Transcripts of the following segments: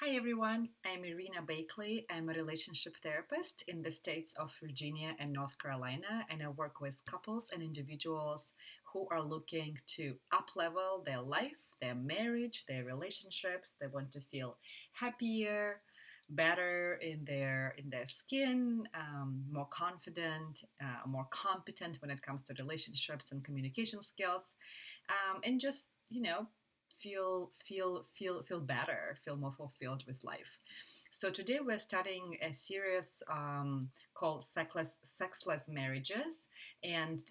Hi everyone, I'm Irina Bakley. I'm a relationship therapist in the states of Virginia and North Carolina, and I work with couples and individuals who are looking to uplevel their life, their marriage, their relationships. They want to feel happier, better in their skin, more confident, more competent when it comes to relationships and communication skills, and just feel better, feel more fulfilled with life. So today we're starting a series called Sexless Marriages, and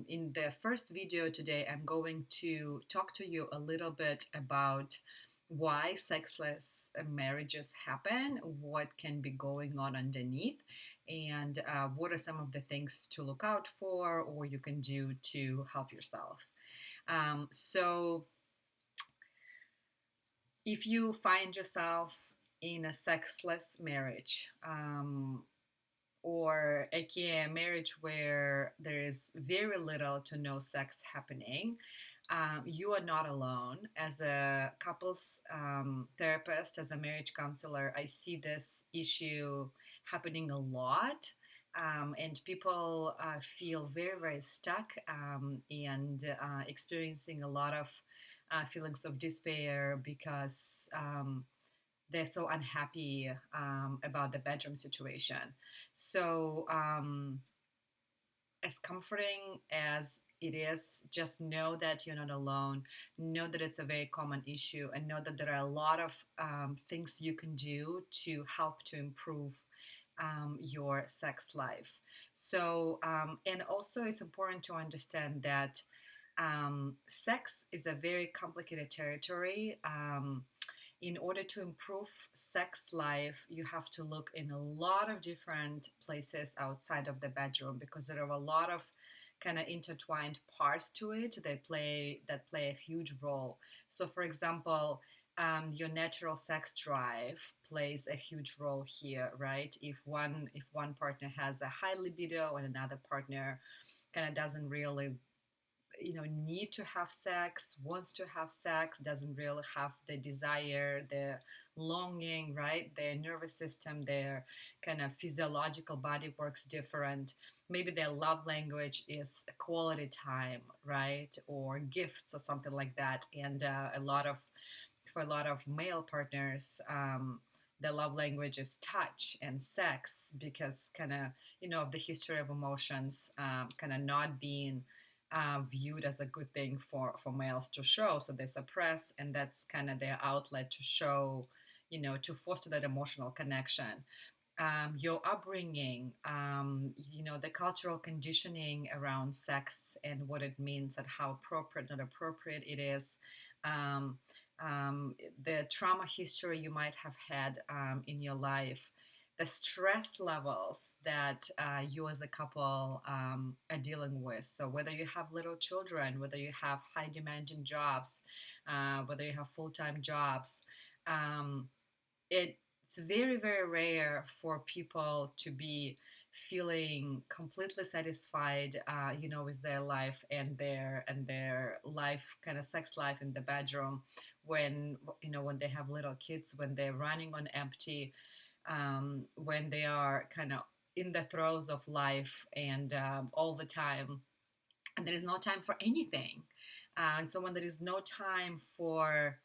in the first video today, I'm going to talk to you a little bit about why sexless marriages happen, what can be going on underneath, and what are some of the things to look out for or you can do to help yourself. So if you find yourself in a sexless marriage, or a marriage where there is very little to no sex happening, you are not alone. As a couples therapist, as a marriage counselor, I see this issue happening a lot. And people feel very, very stuck, and experiencing a lot of feelings of despair because they're so unhappy about the bedroom situation. So, as comforting as it is, just know that you're not alone. Know that it's a very common issue, and know that there are a lot of things you can do to help to improve your sex life. So, and also it's important to understand that sex is a very complicated territory. In order to improve sex life, you have to look in a lot of different places outside of the bedroom because there are a lot of kind of intertwined parts to it that play a huge role. So, for example, your natural sex drive plays a huge role here, right? If one partner has a high libido and another partner kind of doesn't really need to have sex, wants to have sex, doesn't really have the desire, the longing, right? Their nervous system, their kind of physiological body works different. Maybe their love language is quality time, right? Or gifts or something like that. And for a lot of male partners, the love language is touch and sex because kind of of the history of emotions, kind of not being viewed as a good thing for males to show. So they suppress, and that's kind of their outlet to show, to foster that emotional connection. Your upbringing, the cultural conditioning around sex and what it means and how appropriate, not appropriate it is. Um, the trauma history you might have had in your life, the stress levels that you as a couple are dealing with. So whether you have little children, whether you have high demanding jobs, whether you have full-time jobs, um, it's very, very rare for people to be feeling completely satisfied, with their life and their life, kind of sex life in the bedroom, when they have little kids, when they're running on empty, when they are kind of in the throes of life and all the time, and there is no time for anything. And so when there is no time for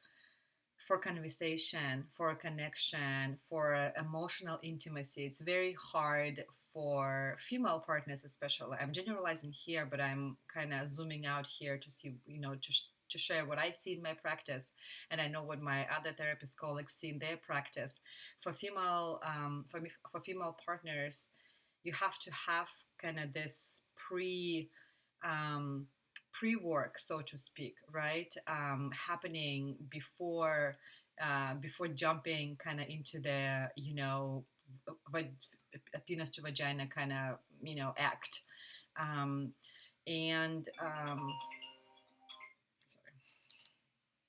conversation, for connection, for emotional intimacy, it's very hard for female partners, especially. I'm generalizing here, but I'm kind of zooming out here to see, to share what I see in my practice, and I know what my other therapist colleagues see in their practice. For female partners, you have to have kind of this um, pre-work, so to speak, right? Happening before jumping kind of into the penis to vagina kind of act. um, and